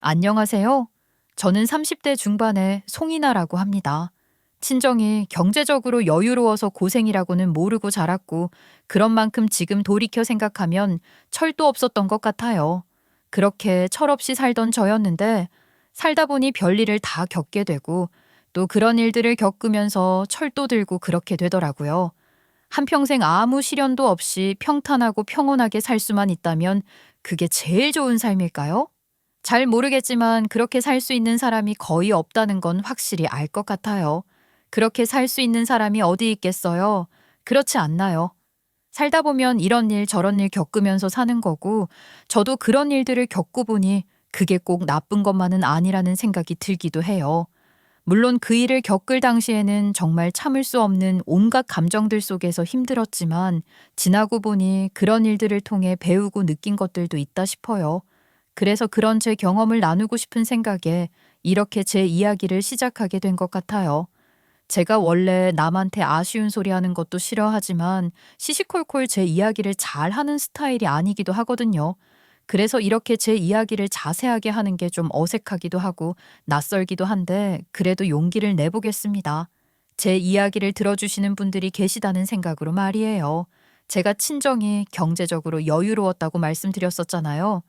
안녕하세요. 저는 30대 중반의 송이나라고 합니다. 친정이 경제적으로 여유로워서 고생이라고는 모르고 자랐고, 그런 만큼 지금 돌이켜 생각하면 철도 없었던 것 같아요. 그렇게 철없이 살던 저였는데, 살다 보니 별일을 다 겪게 되고, 또 그런 일들을 겪으면서 철도 들고 그렇게 되더라고요. 한평생 아무 시련도 없이 평탄하고 평온하게 살 수만 있다면, 그게 제일 좋은 삶일까요? 잘 모르겠지만 그렇게 살 수 있는 사람이 거의 없다는 건 확실히 알 것 같아요. 그렇게 살 수 있는 사람이 어디 있겠어요? 그렇지 않나요? 살다 보면 이런 일 저런 일 겪으면서 사는 거고, 저도 그런 일들을 겪고 보니 그게 꼭 나쁜 것만은 아니라는 생각이 들기도 해요. 물론 그 일을 겪을 당시에는 정말 참을 수 없는 온갖 감정들 속에서 힘들었지만, 지나고 보니 그런 일들을 통해 배우고 느낀 것들도 있다 싶어요. 그래서 그런 제 경험을 나누고 싶은 생각에 이렇게 제 이야기를 시작하게 된 것 같아요. 제가 원래 남한테 아쉬운 소리 하는 것도 싫어하지만 시시콜콜 제 이야기를 잘 하는 스타일이 아니기도 하거든요. 그래서 이렇게 제 이야기를 자세하게 하는 게 좀 어색하기도 하고 낯설기도 한데 그래도 용기를 내보겠습니다. 제 이야기를 들어주시는 분들이 계시다는 생각으로 말이에요. 제가 친정이 경제적으로 여유로웠다고 말씀드렸었잖아요.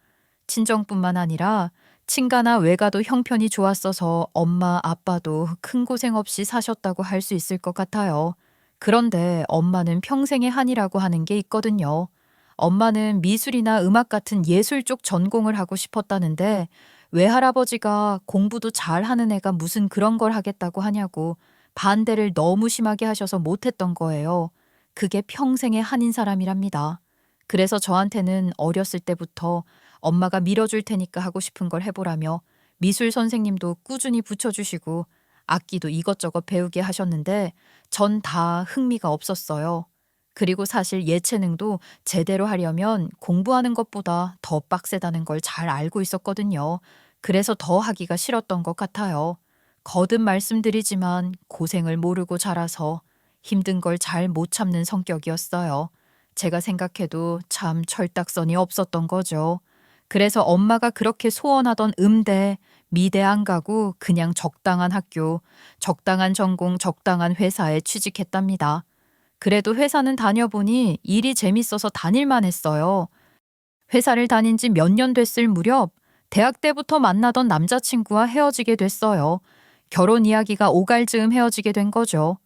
친정뿐만 아니라 친가나 외가도 형편이 좋았어서 엄마, 아빠도 큰 고생 없이 사셨다고 할 수 있을 것 같아요. 그런데 엄마는 평생의 한이라고 하는 게 있거든요. 엄마는 미술이나 음악 같은 예술 쪽 전공을 하고 싶었다는데 외할아버지가 공부도 잘하는 애가 무슨 그런 걸 하겠다고 하냐고 반대를 너무 심하게 하셔서 못했던 거예요. 그게 평생의 한인 사람이랍니다. 그래서 저한테는 어렸을 때부터 엄마가 밀어줄 테니까 하고 싶은 걸 해보라며 미술 선생님도 꾸준히 붙여주시고 악기도 이것저것 배우게 하셨는데 전 다 흥미가 없었어요. 그리고 사실 예체능도 제대로 하려면 공부하는 것보다 더 빡세다는 걸 잘 알고 있었거든요. 그래서 더 하기가 싫었던 것 같아요. 거듭 말씀드리지만 고생을 모르고 자라서 힘든 걸 잘 못 참는 성격이었어요. 제가 생각해도 참 철딱선이 없었던 거죠. 그래서 엄마가 그렇게 소원하던 음대, 미대 안 가고 그냥 적당한 학교, 적당한 전공, 적당한 회사에 취직했답니다. 그래도 회사는 다녀보니 일이 재밌어서 다닐만 했어요. 회사를 다닌 지 몇 년 됐을 무렵 대학 때부터 만나던 남자친구와 헤어지게 됐어요. 결혼 이야기가 오갈 즈음 헤어지게 된 거죠.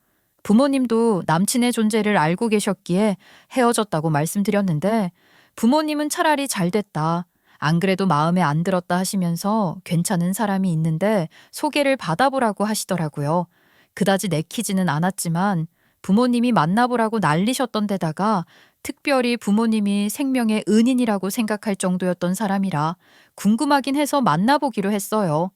부모님도 남친의 존재를 알고 계셨기에 헤어졌다고 말씀드렸는데 부모님은 차라리 잘 됐다. 안 그래도 마음에 안 들었다 하시면서 괜찮은 사람이 있는데 소개를 받아보라고 하시더라고요. 그다지 내키지는 않았지만 부모님이 만나보라고 난리셨던 데다가 특별히 부모님이 생명의 은인이라고 생각할 정도였던 사람이라 궁금하긴 해서 만나보기로 했어요.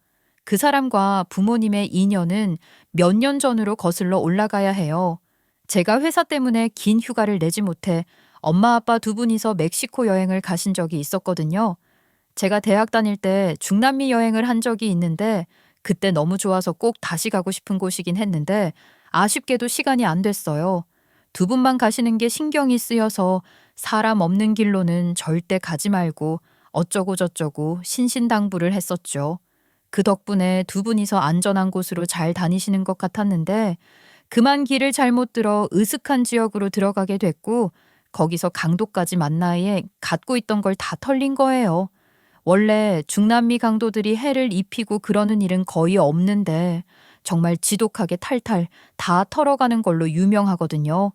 그 사람과 부모님의 인연은 몇 년 전으로 거슬러 올라가야 해요. 제가 회사 때문에 긴 휴가를 내지 못해 엄마 아빠 두 분이서 멕시코 여행을 가신 적이 있었거든요. 제가 대학 다닐 때 중남미 여행을 한 적이 있는데 그때 너무 좋아서 꼭 다시 가고 싶은 곳이긴 했는데 아쉽게도 시간이 안 됐어요. 두 분만 가시는 게 신경이 쓰여서 사람 없는 길로는 절대 가지 말고 어쩌고 저쩌고 신신당부를 했었죠. 그 덕분에 두 분이서 안전한 곳으로 잘 다니시는 것 같았는데 그만 길을 잘못 들어 으슥한 지역으로 들어가게 됐고 거기서 강도까지 만나에 갖고 있던 걸 다 털린 거예요. 원래 중남미 강도들이 해를 입히고 그러는 일은 거의 없는데 정말 지독하게 탈탈 다 털어가는 걸로 유명하거든요.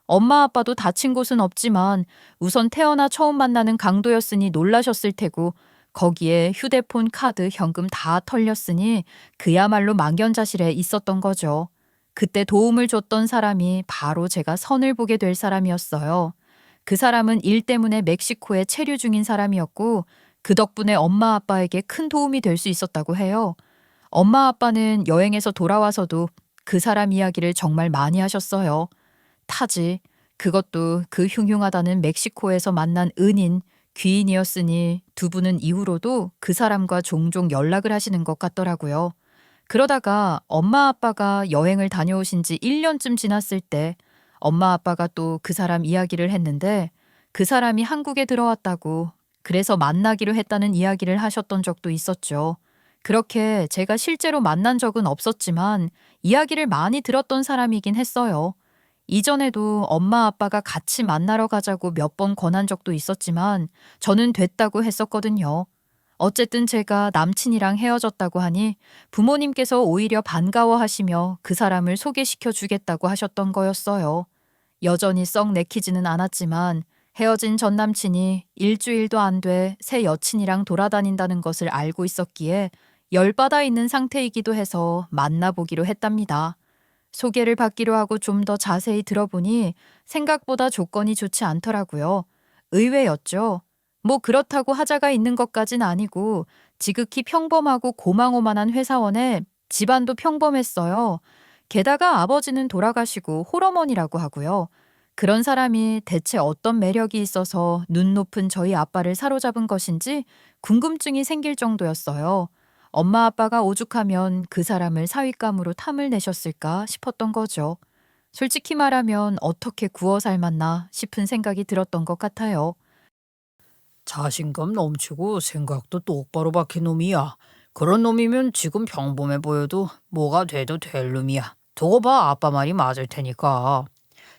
엄마 아빠도 다친 곳은 없지만 우선 태어나 처음 만나는 강도였으니 놀라셨을 테고 거기에 휴대폰, 카드, 현금 다 털렸으니 그야말로 망연자실해 있었던 거죠. 그때 도움을 줬던 사람이 바로 제가 선을 보게 될 사람이었어요. 그 사람은 일 때문에 멕시코에 체류 중인 사람이었고 그 덕분에 엄마 아빠에게 큰 도움이 될 수 있었다고 해요. 엄마 아빠는 여행에서 돌아와서도 그 사람 이야기를 정말 많이 하셨어요. 타지. 그것도 그 흉흉하다는 멕시코에서 만난 은인, 귀인이었으니 두 분은 이후로도 그 사람과 종종 연락을 하시는 것 같더라고요. 그러다가 엄마 아빠가 여행을 다녀오신 지 1년쯤 지났을 때 엄마 아빠가 또 그 사람 이야기를 했는데 그 사람이 한국에 들어왔다고 그래서 만나기로 했다는 이야기를 하셨던 적도 있었죠. 그렇게 제가 실제로 만난 적은 없었지만 이야기를 많이 들었던 사람이긴 했어요. 이전에도 엄마 아빠가 같이 만나러 가자고 몇 번 권한 적도 있었지만 저는 됐다고 했었거든요. 어쨌든 제가 남친이랑 헤어졌다고 하니 부모님께서 오히려 반가워하시며 그 사람을 소개시켜 주겠다고 하셨던 거였어요. 여전히 썩 내키지는 않았지만 헤어진 전 남친이 일주일도 안 돼 새 여친이랑 돌아다닌다는 것을 알고 있었기에 열받아 있는 상태이기도 해서 만나보기로 했답니다. 소개를 받기로 하고 좀 더 자세히 들어보니 생각보다 조건이 좋지 않더라고요. 의외였죠. 뭐 그렇다고 하자가 있는 것까진 아니고 지극히 평범하고 고망오만한 회사원에 집안도 평범했어요. 게다가 아버지는 돌아가시고 홀어머니라고 하고요. 그런 사람이 대체 어떤 매력이 있어서 눈 높은 저희 아빠를 사로잡은 것인지 궁금증이 생길 정도였어요. 엄마 아빠가 오죽하면 그 사람을 사윗감으로 탐을 내셨을까 싶었던 거죠. 솔직히 말하면 어떻게 구워 삶았나 싶은 생각이 들었던 것 같아요. 자신감 넘치고 생각도 똑바로 박힌 놈이야. 그런 놈이면 지금 평범해 보여도 뭐가 돼도 될 놈이야. 두고 봐, 아빠 말이 맞을 테니까.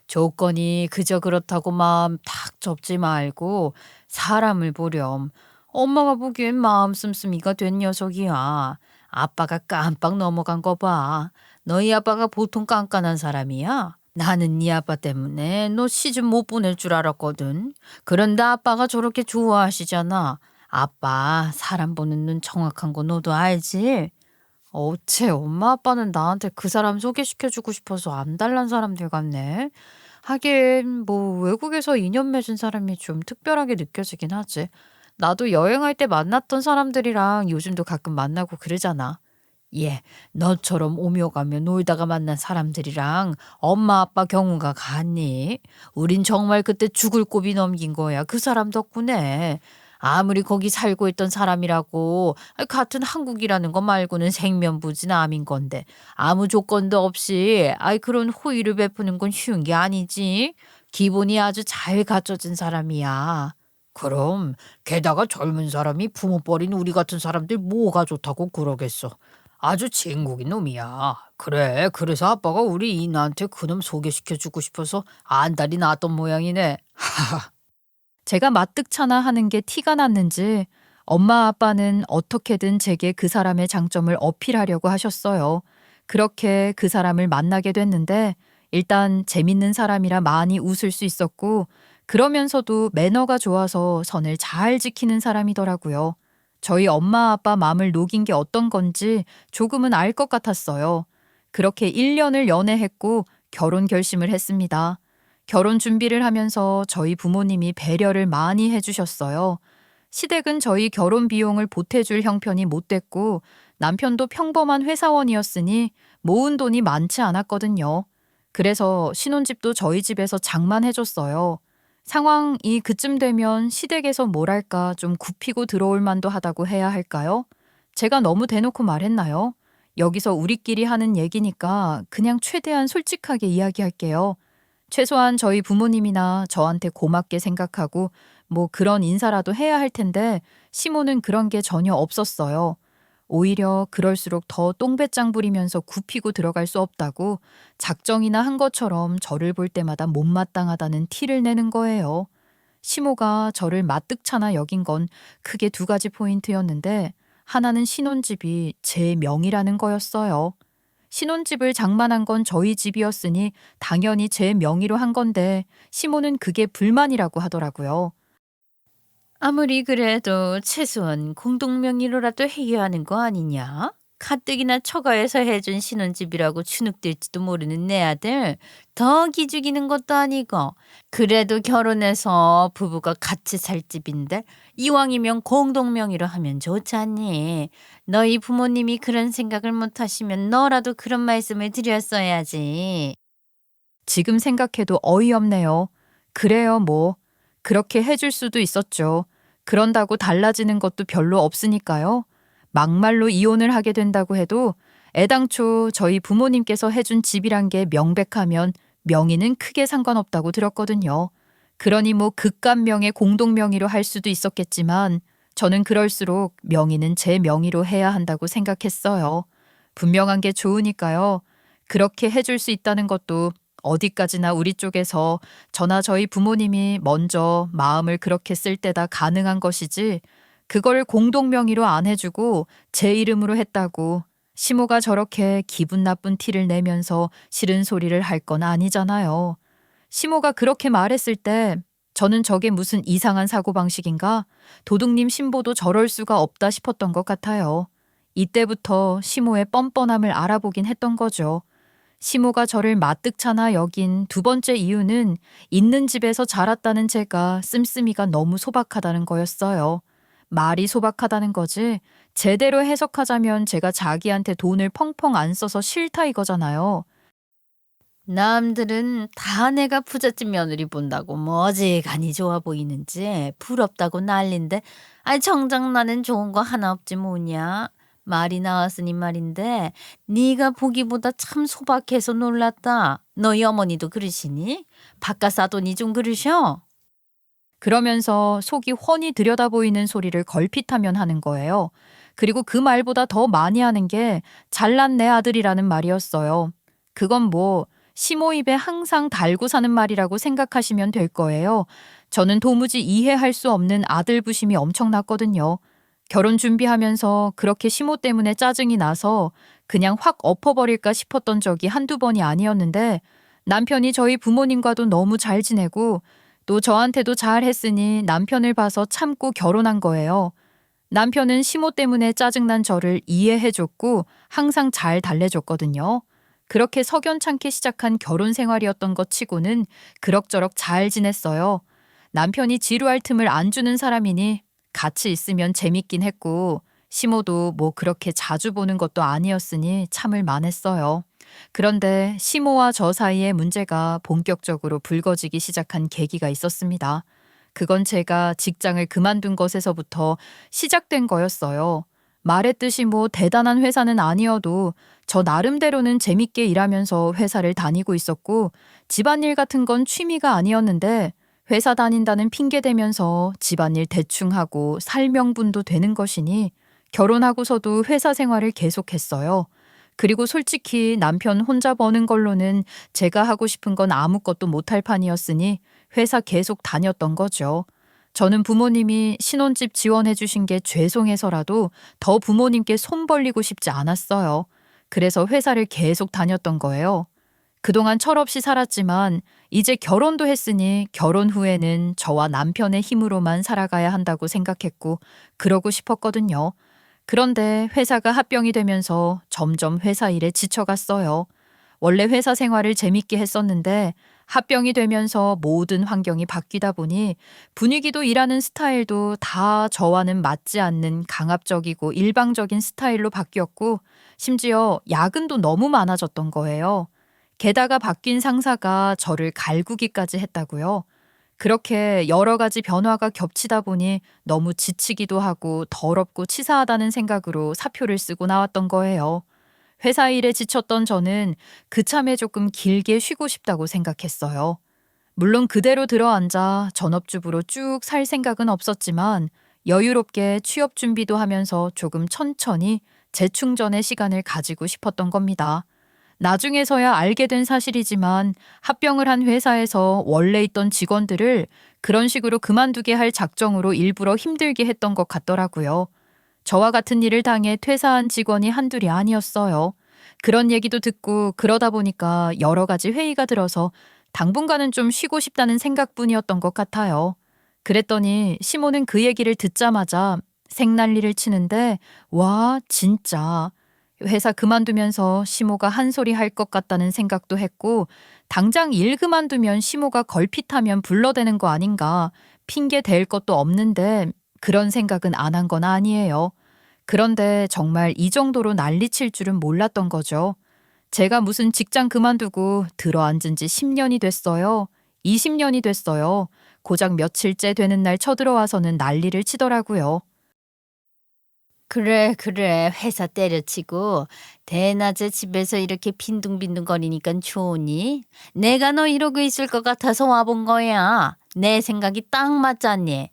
조건이 그저 그렇다고 마음 탁 접지 말고 사람을 보렴. 엄마가 보기엔 마음 씀씀이가 된 녀석이야. 아빠가 깜빡 넘어간 거 봐. 너희 아빠가 보통 깐깐한 사람이야? 나는 네 아빠 때문에 너 시집 못 보낼 줄 알았거든. 그런데 아빠가 저렇게 좋아하시잖아. 아빠 사람 보는 눈 정확한 거 너도 알지? 어째 엄마 아빠는 나한테 그 사람 소개시켜주고 싶어서 암달난 사람들 같네. 하긴 뭐 외국에서 인연 맺은 사람이 좀 특별하게 느껴지긴 하지. 나도 여행할 때 만났던 사람들이랑 요즘도 가끔 만나고 그러잖아. 예, 너처럼 오며 가며 놀다가 만난 사람들이랑 엄마 아빠 경우가 같니? 우린 정말 그때 죽을 고비 넘긴 거야. 그 사람 덕분에. 아무리 거기 살고 있던 사람이라고 같은 한국이라는 거 말고는 생면부진 암인 건데 아무 조건도 없이 그런 호의를 베푸는 건 쉬운 게 아니지. 기본이 아주 잘 갖춰진 사람이야. 그럼 게다가 젊은 사람이 부모 버린 우리 같은 사람들 뭐가 좋다고 그러겠어. 아주 진국인 놈이야. 그래, 그래서 아빠가 우리 이나한테 그놈 소개시켜주고 싶어서 안달이 났던 모양이네. 제가 마뜩찮아 하는 게 티가 났는지 엄마 아빠는 어떻게든 제게 그 사람의 장점을 어필하려고 하셨어요. 그렇게 그 사람을 만나게 됐는데 일단 재밌는 사람이라 많이 웃을 수 있었고 그러면서도 매너가 좋아서 선을 잘 지키는 사람이더라고요. 저희 엄마 아빠 마음을 녹인 게 어떤 건지 조금은 알 것 같았어요. 그렇게 1년을 연애했고 결혼 결심을 했습니다. 결혼 준비를 하면서 저희 부모님이 배려를 많이 해주셨어요. 시댁은 저희 결혼 비용을 보태줄 형편이 못 됐고 남편도 평범한 회사원이었으니 모은 돈이 많지 않았거든요. 그래서 신혼집도 저희 집에서 장만해줬어요. 상황이 그쯤 되면 시댁에서 뭐랄까 좀 굽히고 들어올 만도 하다고 해야 할까요? 제가 너무 대놓고 말했나요? 여기서 우리끼리 하는 얘기니까 그냥 최대한 솔직하게 이야기할게요. 최소한 저희 부모님이나 저한테 고맙게 생각하고 뭐 그런 인사라도 해야 할 텐데 시모는 그런 게 전혀 없었어요. 오히려 그럴수록 더 똥배짱 부리면서 굽히고 들어갈 수 없다고 작정이나 한 것처럼 저를 볼 때마다 못마땅하다는 티를 내는 거예요. 시모가 저를 마뜩찮아 여긴 건 크게 두 가지 포인트였는데 하나는 신혼집이 제 명이라는 거였어요. 신혼집을 장만한 건 저희 집이었으니 당연히 제 명의로 한 건데 시모는 그게 불만이라고 하더라고요. 아무리 그래도 최소한 공동명의로라도 해야 하는 거 아니냐? 가뜩이나 처가에서 해준 신혼집이라고 주눅들지도 모르는 내 아들 더 기죽이는 것도 아니고 그래도 결혼해서 부부가 같이 살 집인데 이왕이면 공동명의로 하면 좋지 않니? 너희 부모님이 그런 생각을 못 하시면 너라도 그런 말씀을 드렸어야지. 지금 생각해도 어이없네요. 그래요 뭐. 그렇게 해줄 수도 있었죠. 그런다고 달라지는 것도 별로 없으니까요. 막말로 이혼을 하게 된다고 해도 애당초 저희 부모님께서 해준 집이란 게 명백하면 명의는 크게 상관없다고 들었거든요. 그러니 뭐 극간명의 공동명의로 할 수도 있었겠지만 저는 그럴수록 명의는 제 명의로 해야 한다고 생각했어요. 분명한 게 좋으니까요. 그렇게 해줄 수 있다는 것도 어디까지나 우리 쪽에서 저나 저희 부모님이 먼저 마음을 그렇게 쓸 때다 가능한 것이지 그걸 공동명의로 안 해주고 제 이름으로 했다고 시모가 저렇게 기분 나쁜 티를 내면서 싫은 소리를 할 건 아니잖아요. 시모가 그렇게 말했을 때 저는 저게 무슨 이상한 사고방식인가? 도둑님 신보도 저럴 수가 없다 싶었던 것 같아요. 이때부터 시모의 뻔뻔함을 알아보긴 했던 거죠. 시모가 저를 마뜩찮아 여긴 두 번째 이유는 있는 집에서 자랐다는 제가 씀씀이가 너무 소박하다는 거였어요. 말이 소박하다는 거지 제대로 해석하자면 제가 자기한테 돈을 펑펑 안 써서 싫다 이거잖아요. 남들은 다 내가 부잣집 며느리 본다고 뭐 어지간히 좋아 보이는지 부럽다고 난린데 아이 정작 나는 좋은 거 하나 없지 뭐냐. 말이 나왔으니 말인데 네가 보기보다 참 소박해서 놀랐다. 너희 어머니도 그러시니? 바깥 사돈이 좀 그러셔? 그러면서 속이 훤히 들여다보이는 소리를 걸핏하면 하는 거예요. 그리고 그 말보다 더 많이 하는 게 잘난 내 아들이라는 말이었어요. 그건 뭐 시모 입에 항상 달고 사는 말이라고 생각하시면 될 거예요. 저는 도무지 이해할 수 없는 아들 부심이 엄청났거든요. 결혼 준비하면서 그렇게 시모 때문에 짜증이 나서 그냥 확 엎어버릴까 싶었던 적이 한두 번이 아니었는데 남편이 저희 부모님과도 너무 잘 지내고 또 저한테도 잘 했으니 남편을 봐서 참고 결혼한 거예요. 남편은 시모 때문에 짜증난 저를 이해해줬고 항상 잘 달래줬거든요. 그렇게 석연찮게 시작한 결혼 생활이었던 것 치고는 그럭저럭 잘 지냈어요. 남편이 지루할 틈을 안 주는 사람이니 같이 있으면 재밌긴 했고 시모도 뭐 그렇게 자주 보는 것도 아니었으니 참을 만했어요. 그런데 시모와 저 사이의 문제가 본격적으로 불거지기 시작한 계기가 있었습니다. 그건 제가 직장을 그만둔 것에서부터 시작된 거였어요. 말했듯이 뭐 대단한 회사는 아니어도 저 나름대로는 재밌게 일하면서 회사를 다니고 있었고 집안일 같은 건 취미가 아니었는데 회사 다닌다는 핑계 대면서 집안일 대충 하고 살 명분도 되는 것이니 결혼하고서도 회사 생활을 계속했어요. 그리고 솔직히 남편 혼자 버는 걸로는 제가 하고 싶은 건 아무것도 못할 판이었으니 회사 계속 다녔던 거죠. 저는 부모님이 신혼집 지원해 주신 게 죄송해서라도 더 부모님께 손 벌리고 싶지 않았어요. 그래서 회사를 계속 다녔던 거예요. 그동안 철없이 살았지만 이제 결혼도 했으니 결혼 후에는 저와 남편의 힘으로만 살아가야 한다고 생각했고 그러고 싶었거든요. 그런데 회사가 합병이 되면서 점점 회사 일에 지쳐갔어요. 원래 회사 생활을 재밌게 했었는데 합병이 되면서 모든 환경이 바뀌다 보니 분위기도 일하는 스타일도 다 저와는 맞지 않는 강압적이고 일방적인 스타일로 바뀌었고 심지어 야근도 너무 많아졌던 거예요. 게다가 바뀐 상사가 저를 갈구기까지 했다고요. 그렇게 여러 가지 변화가 겹치다 보니 너무 지치기도 하고 더럽고 치사하다는 생각으로 사표를 쓰고 나왔던 거예요. 회사 일에 지쳤던 저는 그참에 조금 길게 쉬고 싶다고 생각했어요. 물론 그대로 들어앉아 전업주부로 쭉 살 생각은 없었지만 여유롭게 취업 준비도 하면서 조금 천천히 재충전의 시간을 가지고 싶었던 겁니다. 나중에서야 알게 된 사실이지만 합병을 한 회사에서 원래 있던 직원들을 그런 식으로 그만두게 할 작정으로 일부러 힘들게 했던 것 같더라고요. 저와 같은 일을 당해 퇴사한 직원이 한둘이 아니었어요. 그런 얘기도 듣고 그러다 보니까 여러 가지 회의가 들어서 당분간은 좀 쉬고 싶다는 생각뿐이었던 것 같아요. 그랬더니 시모는 그 얘기를 듣자마자 생난리를 치는데 와 진짜 회사 그만두면서 시모가 한 소리 할 것 같다는 생각도 했고 당장 일 그만두면 시모가 걸핏하면 불러대는 거 아닌가 핑계 댈 것도 없는데 그런 생각은 안 한 건 아니에요. 그런데 정말 이 정도로 난리칠 줄은 몰랐던 거죠. 제가 무슨 직장 그만두고 들어앉은 지 10년이 됐어요. 20년이 됐어요. 고작 며칠째 되는 날 쳐들어와서는 난리를 치더라고요. 그래, 그래. 회사 때려치고 대낮에 집에서 이렇게 빈둥빈둥 거리니까 좋으니? 내가 너 이러고 있을 것 같아서 와본 거야. 내 생각이 딱 맞잖니.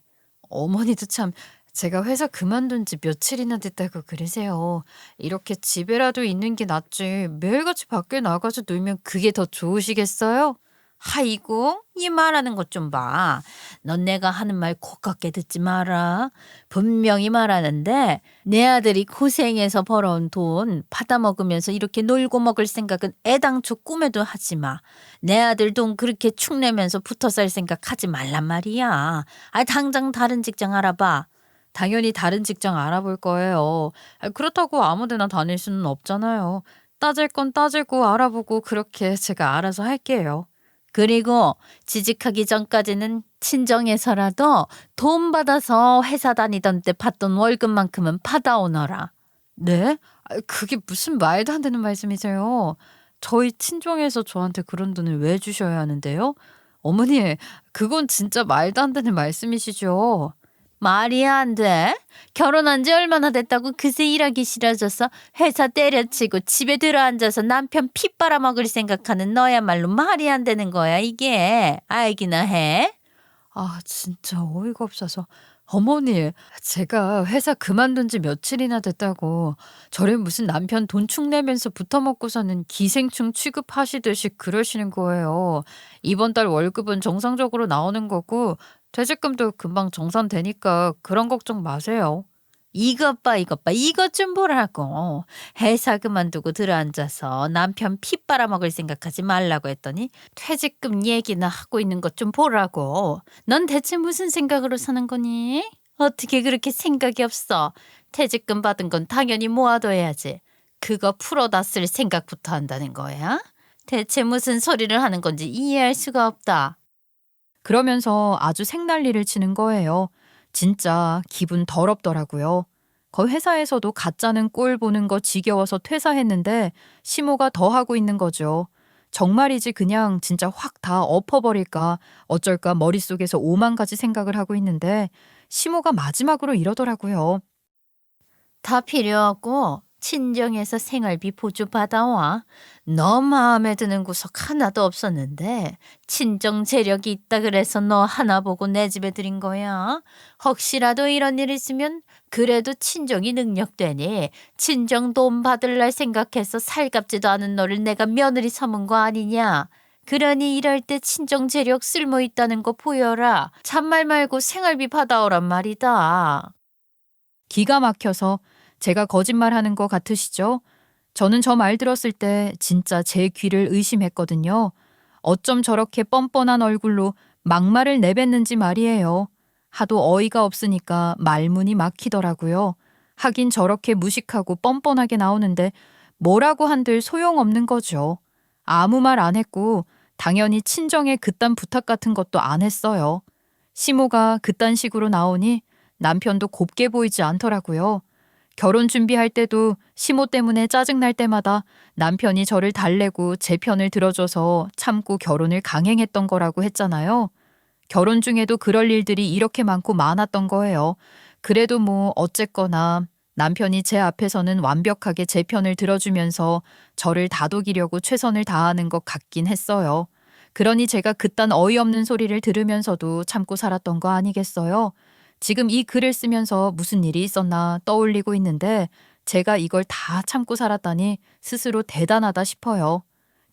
어머니도 참 제가 회사 그만둔 지 며칠이나 됐다고 그러세요. 이렇게 집에라도 있는 게 낫지. 매일같이 밖에 나가서 놀면 그게 더 좋으시겠어요? 아이고, 이 말하는 것 좀 봐. 넌 내가 하는 말 고깝게 듣지 마라. 분명히 말하는데 내 아들이 고생해서 벌어온 돈 받아먹으면서 이렇게 놀고 먹을 생각은 애당초 꿈에도 하지 마. 내 아들 돈 그렇게 축내면서 붙어 살 생각 하지 말란 말이야. 당장 다른 직장 알아봐. 당연히 다른 직장 알아볼 거예요. 그렇다고 아무 데나 다닐 수는 없잖아요. 따질 건 따지고 알아보고 그렇게 제가 알아서 할게요. 그리고 취직하기 전까지는 친정에서라도 돈 받아서 회사 다니던 때 받던 월급만큼은 받아오너라. 네? 그게 무슨 말도 안 되는 말씀이세요? 저희 친정에서 저한테 그런 돈을 왜 주셔야 하는데요? 어머니, 그건 진짜 말도 안 되는 말씀이시죠? 말이 안 돼? 결혼한 지 얼마나 됐다고 그새 일하기 싫어져서 회사 때려치고 집에 들어앉아서 남편 피 빨아먹을 생각하는 너야말로 말이 안 되는 거야 이게. 알기나 해? 아, 진짜 어이가 없어서. 어머니, 제가 회사 그만둔 지 며칠이나 됐다고 저를 무슨 남편 돈 축내면서 붙어먹고서는 기생충 취급하시듯이 그러시는 거예요. 이번 달 월급은 정상적으로 나오는 거고 퇴직금도 금방 정산되니까 그런 걱정 마세요. 이것 봐, 이것 봐, 이것 좀 보라고. 회사 그만두고 들어앉아서 남편 피 빨아먹을 생각하지 말라고 했더니 퇴직금 얘기나 하고 있는 것 좀 보라고. 넌 대체 무슨 생각으로 사는 거니? 어떻게 그렇게 생각이 없어? 퇴직금 받은 건 당연히 모아둬야지. 그거 풀어다 쓸 생각부터 한다는 거야? 대체 무슨 소리를 하는 건지 이해할 수가 없다. 그러면서 아주 생난리를 치는 거예요. 진짜 기분 더럽더라고요. 거의 회사에서도 가짜는 꼴 보는 거 지겨워서 퇴사했는데 시모가 더 하고 있는 거죠. 정말이지 그냥 진짜 확 다 엎어버릴까 어쩔까 머릿속에서 오만 가지 생각을 하고 있는데 시모가 마지막으로 이러더라고요. 다 필요 없고 친정에서 생활비 보조 받아와. 너 마음에 드는 구석 하나도 없었는데 친정 재력이 있다 그래서 너 하나 보고 내 집에 들인 거야. 혹시라도 이런 일 있으면 그래도 친정이 능력되니 친정 돈 받을 날 생각해서 살갑지도 않은 너를 내가 며느리 삼은 거 아니냐. 그러니 이럴 때 친정 재력 쓸모 있다는 거 보여라. 잔말 말고 생활비 받아오란 말이다. 기가 막혀서 제가 거짓말하는 거 같으시죠? 저는 저 말 들었을 때 진짜 제 귀를 의심했거든요. 어쩜 저렇게 뻔뻔한 얼굴로 막말을 내뱉는지 말이에요. 하도 어이가 없으니까 말문이 막히더라고요. 하긴 저렇게 무식하고 뻔뻔하게 나오는데 뭐라고 한들 소용없는 거죠. 아무 말 안 했고 당연히 친정에 그딴 부탁 같은 것도 안 했어요. 시모가 그딴 식으로 나오니 남편도 곱게 보이지 않더라고요. 결혼 준비할 때도 시모 때문에 짜증날 때마다 남편이 저를 달래고 제 편을 들어줘서 참고 결혼을 강행했던 거라고 했잖아요. 결혼 중에도 그럴 일들이 이렇게 많고 많았던 거예요. 그래도 뭐 어쨌거나 남편이 제 앞에서는 완벽하게 제 편을 들어주면서 저를 다독이려고 최선을 다하는 것 같긴 했어요. 그러니 제가 그딴 어이없는 소리를 들으면서도 참고 살았던 거 아니겠어요? 지금 이 글을 쓰면서 무슨 일이 있었나 떠올리고 있는데 제가 이걸 다 참고 살았다니 스스로 대단하다 싶어요.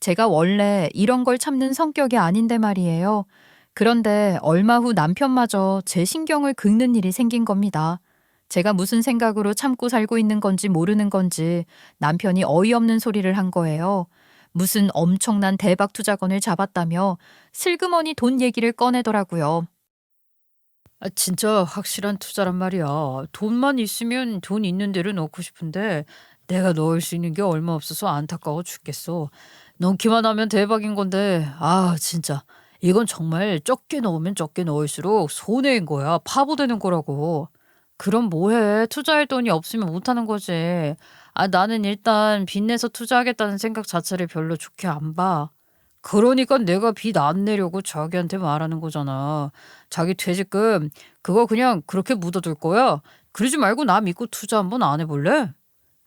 제가 원래 이런 걸 참는 성격이 아닌데 말이에요. 그런데 얼마 후 남편마저 제 신경을 긁는 일이 생긴 겁니다. 제가 무슨 생각으로 참고 살고 있는 건지 모르는 건지 남편이 어이없는 소리를 한 거예요. 무슨 엄청난 대박 투자건을 잡았다며 슬그머니 돈 얘기를 꺼내더라고요. 진짜 확실한 투자란 말이야. 돈만 있으면 돈 있는 대로 넣고 싶은데 내가 넣을 수 있는 게 얼마 없어서 안타까워 죽겠어. 넣기만 하면 대박인 건데 진짜 이건 정말 적게 넣으면 적게 넣을수록 손해인 거야. 바보 되는 거라고. 그럼 뭐해. 투자할 돈이 없으면 못하는 거지. 나는 일단 빚내서 투자하겠다는 생각 자체를 별로 좋게 안 봐. 그러니까 내가 빚 안 내려고 자기한테 말하는 거잖아. 자기 퇴직금 그거 그냥 그렇게 묻어둘 거야. 그러지 말고 나 믿고 투자 한번 안 해볼래?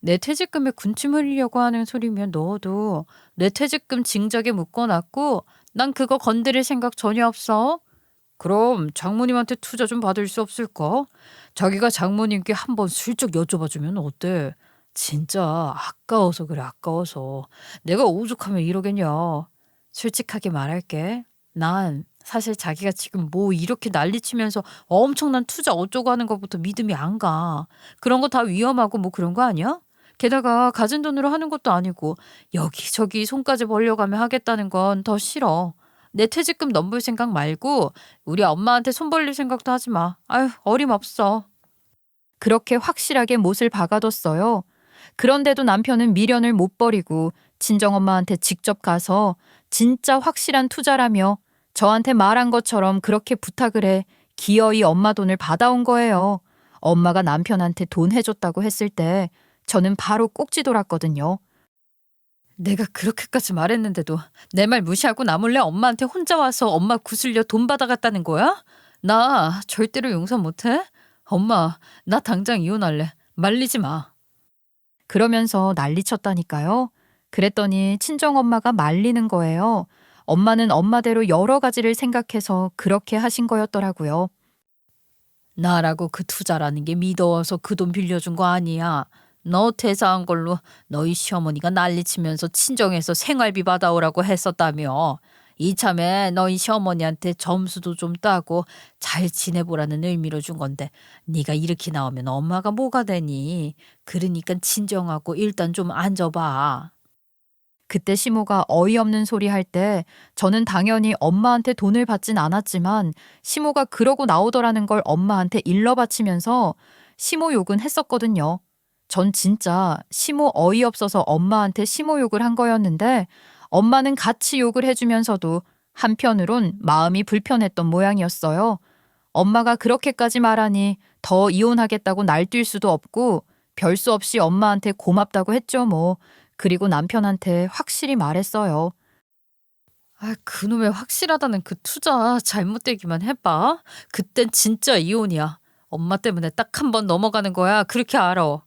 내 퇴직금에 군침 흘리려고 하는 소리면 넣어도 내 퇴직금 징적에 묶어놨고 난 그거 건드릴 생각 전혀 없어. 그럼 장모님한테 투자 좀 받을 수 없을까? 자기가 장모님께 한번 슬쩍 여쭤봐주면 어때? 진짜 아까워서 그래, 아까워서. 내가 오죽하면 이러겠냐. 솔직하게 말할게. 난 사실 자기가 지금 뭐 이렇게 난리치면서 엄청난 투자 어쩌고 하는 것부터 믿음이 안 가. 그런 거 다 위험하고 뭐 그런 거 아니야? 게다가 가진 돈으로 하는 것도 아니고 여기저기 손까지 벌려가며 하겠다는 건 더 싫어. 내 퇴직금 넘볼 생각 말고 우리 엄마한테 손 벌릴 생각도 하지 마. 아유, 어림없어. 그렇게 확실하게 못을 박아뒀어요. 그런데도 남편은 미련을 못 버리고 친정엄마한테 직접 가서 진짜 확실한 투자라며 저한테 말한 것처럼 그렇게 부탁을 해 기어이 엄마 돈을 받아온 거예요. 엄마가 남편한테 돈 해줬다고 했을 때 저는 바로 꼭지 돌았거든요. 내가 그렇게까지 말했는데도 내 말 무시하고 나 몰래 엄마한테 혼자 와서 엄마 구슬려 돈 받아갔다는 거야? 나 절대로 용서 못해? 엄마, 나 당장 이혼할래. 말리지 마. 그러면서 난리쳤다니까요. 그랬더니 친정엄마가 말리는 거예요. 엄마는 엄마대로 여러 가지를 생각해서 그렇게 하신 거였더라고요. 나라고 그 투자라는 게 믿어서 그 돈 빌려준 거 아니야. 너 퇴사한 걸로 너희 시어머니가 난리치면서 친정에서 생활비 받아오라고 했었다며. 이참에 너희 시어머니한테 점수도 좀 따고 잘 지내보라는 의미로 준 건데 네가 이렇게 나오면 엄마가 뭐가 되니. 그러니까 진정하고 일단 좀 앉아봐. 그때 시모가 어이없는 소리 할 때 저는 당연히 엄마한테 돈을 받진 않았지만 시모가 그러고 나오더라는 걸 엄마한테 일러 바치면서 시모 욕은 했었거든요. 전 진짜 시모 어이없어서 엄마한테 시모 욕을 한 거였는데 엄마는 같이 욕을 해주면서도 한편으론 마음이 불편했던 모양이었어요. 엄마가 그렇게까지 말하니 더 이혼하겠다고 날뛸 수도 없고 별 수 없이 엄마한테 고맙다고 했죠 뭐. 그리고 남편한테 확실히 말했어요. 아, 그놈의 확실하다는 그 투자 잘못되기만 해봐. 그땐 진짜 이혼이야. 엄마 때문에 딱 한 번 넘어가는 거야. 그렇게 알아.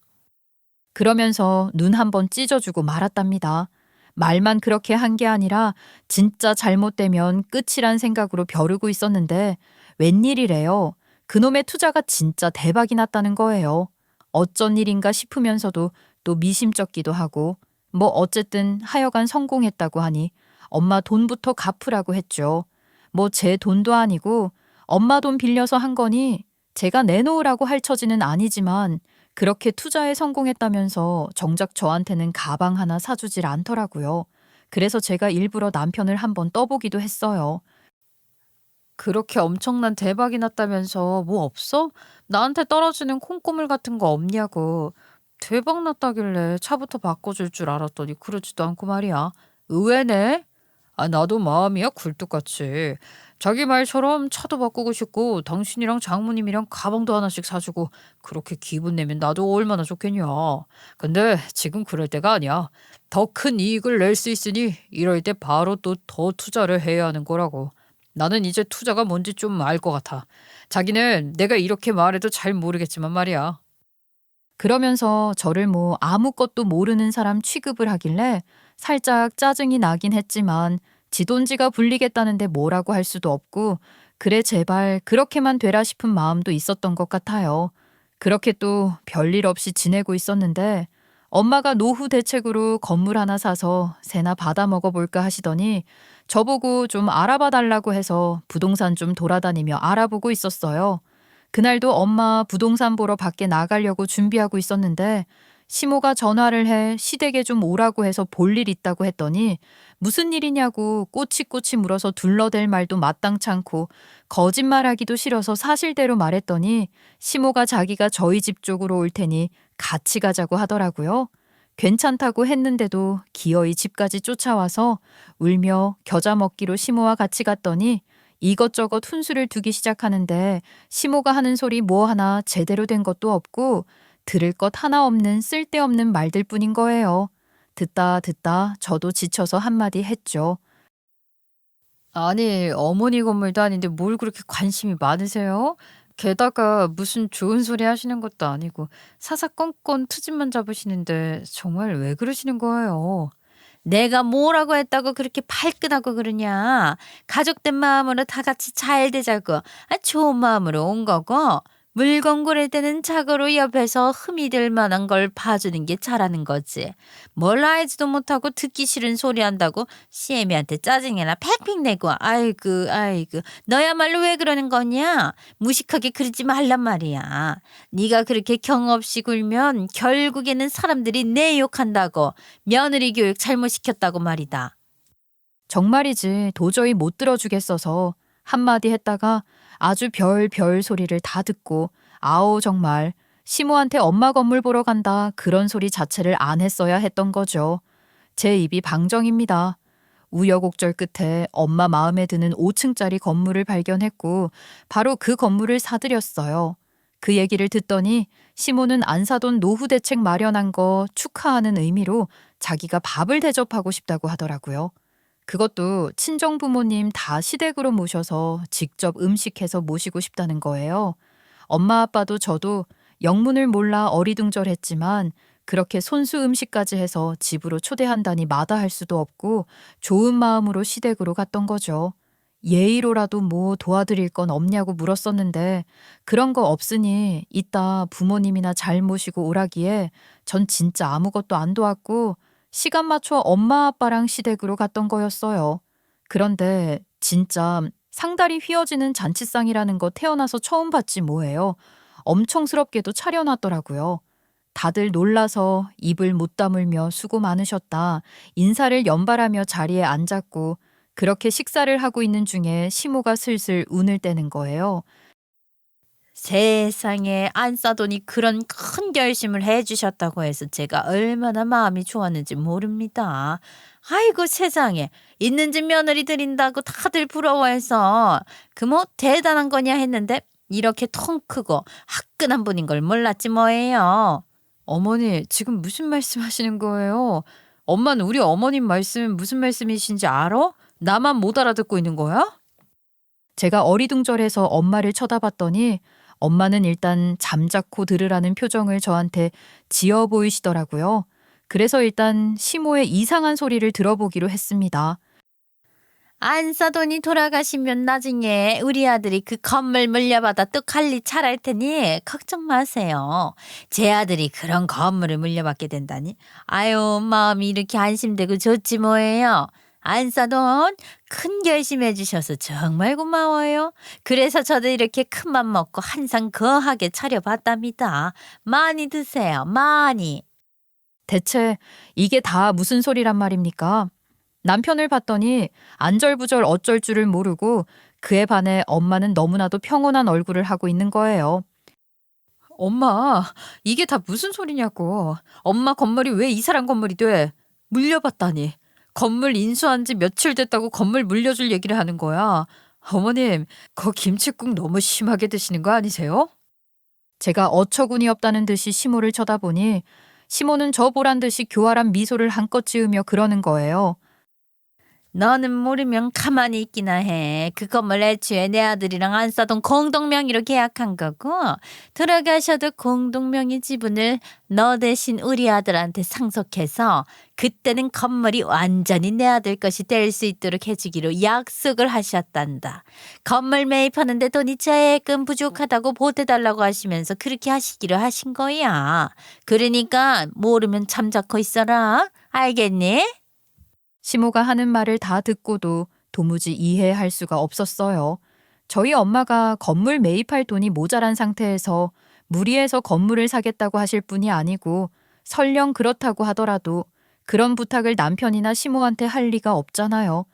그러면서 눈 한 번 찢어주고 말았답니다. 말만 그렇게 한 게 아니라 진짜 잘못되면 끝이란 생각으로 벼르고 있었는데 웬일이래요. 그놈의 투자가 진짜 대박이 났다는 거예요. 어쩐 일인가 싶으면서도 또 미심쩍기도 하고 뭐 어쨌든 하여간 성공했다고 하니 엄마 돈부터 갚으라고 했죠. 뭐 제 돈도 아니고 엄마 돈 빌려서 한 거니 제가 내놓으라고 할 처지는 아니지만 그렇게 투자에 성공했다면서 정작 저한테는 가방 하나 사주질 않더라고요. 그래서 제가 일부러 남편을 한번 떠보기도 했어요. 그렇게 엄청난 대박이 났다면서 뭐 없어? 나한테 떨어지는 콩고물 같은 거 없냐고. 대박 났다길래 차부터 바꿔줄 줄 알았더니 그러지도 않고 말이야. 의외네? 아, 나도 마음이야 굴뚝같이. 자기 말처럼 차도 바꾸고 싶고 당신이랑 장모님이랑 가방도 하나씩 사주고 그렇게 기분 내면 나도 얼마나 좋겠냐. 근데 지금 그럴 때가 아니야. 더 큰 이익을 낼 수 있으니 이럴 때 바로 또 더 투자를 해야 하는 거라고. 나는 이제 투자가 뭔지 좀 알 것 같아. 자기는 내가 이렇게 말해도 잘 모르겠지만 말이야. 그러면서 저를 뭐 아무것도 모르는 사람 취급을 하길래 살짝 짜증이 나긴 했지만 지 돈지가 불리겠다는데 뭐라고 할 수도 없고 그래 제발 그렇게만 되라 싶은 마음도 있었던 것 같아요. 그렇게 또 별일 없이 지내고 있었는데 엄마가 노후 대책으로 건물 하나 사서 새나 받아 먹어볼까 하시더니 저보고 좀 알아봐 달라고 해서 부동산 좀 돌아다니며 알아보고 있었어요. 그날도 엄마 부동산 보러 밖에 나가려고 준비하고 있었는데 시모가 전화를 해 시댁에 좀 오라고 해서 볼 일 있다고 했더니 무슨 일이냐고 꼬치꼬치 물어서 둘러댈 말도 마땅치 않고 거짓말하기도 싫어서 사실대로 말했더니 시모가 자기가 저희 집 쪽으로 올 테니 같이 가자고 하더라고요. 괜찮다고 했는데도 기어이 집까지 쫓아와서 울며 겨자 먹기로 시모와 같이 갔더니 이것저것 훈수를 두기 시작하는데 시모가 하는 소리 뭐 하나 제대로 된 것도 없고 들을 것 하나 없는 쓸데없는 말들 뿐인 거예요. 듣다 저도 지쳐서 한마디 했죠. 아니, 어머니 건물도 아닌데 뭘 그렇게 관심이 많으세요? 게다가 무슨 좋은 소리 하시는 것도 아니고 사사건건 투집만 잡으시는데 정말 왜 그러시는 거예요? 내가 뭐라고 했다고 그렇게 발끈하고 그러냐. 가족된 마음으로 다 같이 잘 되자고 좋은 마음으로 온 거고 물건 고를 때는 자고로 옆에서 흠이 될 만한 걸 봐주는 게 잘하는 거지. 뭘 알지도 못하고 듣기 싫은 소리 한다고 시애미한테 짜증이나 팩팩 내고 아이고 너야말로 왜 그러는 거냐. 무식하게 그러지 말란 말이야. 네가 그렇게 경 없이 굴면 결국에는 사람들이 내 욕한다고 며느리 교육 잘못시켰다고 말이다. 정말이지 도저히 못 들어주겠어서 한마디 했다가 아주 별 소리를 다 듣고 아오 정말 시모한테 엄마 건물 보러 간다 그런 소리 자체를 안 했어야 했던 거죠. 제 입이 방정입니다. 우여곡절 끝에 엄마 마음에 드는 5층짜리 건물을 발견했고 바로 그 건물을 사드렸어요. 그 얘기를 듣더니 시모는 안 사돈 노후 대책 마련한 거 축하하는 의미로 자기가 밥을 대접하고 싶다고 하더라고요. 그것도 친정 부모님 다 시댁으로 모셔서 직접 음식해서 모시고 싶다는 거예요. 엄마 아빠도 저도 영문을 몰라 어리둥절했지만 그렇게 손수 음식까지 해서 집으로 초대한다니 마다할 수도 없고 좋은 마음으로 시댁으로 갔던 거죠. 예의로라도 뭐 도와드릴 건 없냐고 물었었는데 그런 거 없으니 이따 부모님이나 잘 모시고 오라기에 전 진짜 아무것도 안 도왔고 시간 맞춰 엄마 아빠랑 시댁으로 갔던 거였어요. 그런데 진짜 상다리 휘어지는 잔치상이라는 거 태어나서 처음 봤지 뭐예요. 엄청스럽게도 차려놨더라고요. 다들 놀라서 입을 못 다물며 수고 많으셨다. 인사를 연발하며 자리에 앉았고 그렇게 식사를 하고 있는 중에 시모가 슬슬 운을 떼는 거예요. 세상에 안 싸더니 그런 큰 결심을 해주셨다고 해서 제가 얼마나 마음이 좋았는지 모릅니다. 아이고 세상에 있는 집 며느리 드린다고 다들 부러워해서 그 뭐 대단한 거냐 했는데 이렇게 통 크고 화끈한 분인 걸 몰랐지 뭐예요. 어머니, 지금 무슨 말씀하시는 거예요? 엄마는 우리 어머님 말씀 무슨 말씀이신지 알아? 나만 못 알아듣고 있는 거야? 제가 어리둥절해서 엄마를 쳐다봤더니 엄마는 일단 잠자코 들으라는 표정을 저한테 지어 보이시더라고요. 그래서 일단 시모의 이상한 소리를 들어보기로 했습니다. 안 싸돈이 돌아가시면 나중에 우리 아들이 그 건물 물려받아 또 관리 잘할 테니 걱정 마세요. 제 아들이 그런 건물을 물려받게 된다니 아유 마음이 이렇게 안심되고 좋지 뭐예요. 안 싸돈 큰 결심해 주셔서 정말 고마워요. 그래서 저도 이렇게 큰맘 먹고 한상 거하게 차려봤답니다. 많이 드세요. 많이. 대체 이게 다 무슨 소리란 말입니까? 남편을 봤더니 안절부절 어쩔 줄을 모르고 그에 반해 엄마는 너무나도 평온한 얼굴을 하고 있는 거예요. 엄마, 이게 다 무슨 소리냐고. 엄마 건물이 왜 이 사람 건물이 돼? 물려받다니. 건물 인수한 지 며칠 됐다고 건물 물려줄 얘기를 하는 거야. 어머님, 거 김칫국 너무 심하게 드시는 거 아니세요? 제가 어처구니 없다는 듯이 시모를 쳐다보니 시모는 저 보란 듯이 교활한 미소를 한껏 지으며 그러는 거예요. 너는 모르면 가만히 있기나 해. 그 건물 애초에 내 아들이랑 안 싸돈 공동명의로 계약한 거고 돌아가셔도 공동명의 지분을 너 대신 우리 아들한테 상속해서 그때는 건물이 완전히 내 아들 것이 될 수 있도록 해주기로 약속을 하셨단다. 건물 매입하는데 돈이 조금 부족하다고 보태달라고 하시면서 그렇게 하시기로 하신 거야. 그러니까 모르면 잠자코 있어라. 알겠니? 시모가 하는 말을 다 듣고도 도무지 이해할 수가 없었어요. 저희 엄마가 건물 매입할 돈이 모자란 상태에서 무리해서 건물을 사겠다고 하실 분이 아니고 설령 그렇다고 하더라도 그런 부탁을 남편이나 시모한테 할 리가 없잖아요.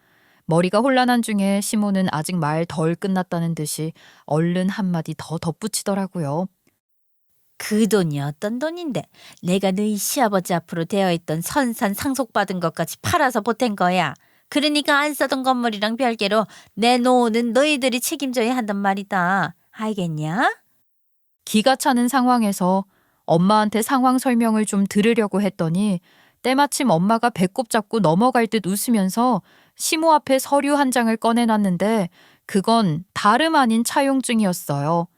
머리가 혼란한 중에 시모는 아직 말 덜 끝났다는 듯이 얼른 한마디 더 덧붙이더라고요. 그 돈이 어떤 돈인데 내가 너희 시아버지 앞으로 되어있던 선산 상속받은 것까지 팔아서 보탠 거야. 그러니까 안 싸던 건물이랑 별개로 내 노후는 너희들이 책임져야 한단 말이다. 알겠냐? 기가 차는 상황에서 엄마한테 상황 설명을 좀 들으려고 했더니 때마침 엄마가 배꼽 잡고 넘어갈 듯 웃으면서 시모 앞에 서류 한 장을 꺼내놨는데 그건 다름 아닌 차용증이었어요.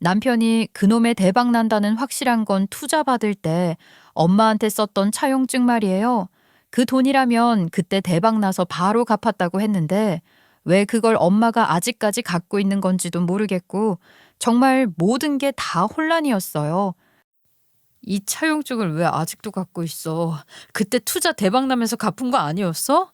남편이 그놈의 대박 난다는 확실한 건 투자 받을 때 엄마한테 썼던 차용증 말이에요. 그 돈이라면 그때 대박 나서 바로 갚았다고 했는데 왜 그걸 엄마가 아직까지 갖고 있는 건지도 모르겠고 정말 모든 게 다 혼란이었어요. 이 차용증을 왜 아직도 갖고 있어? 그때 투자 대박 나면서 갚은 거 아니었어?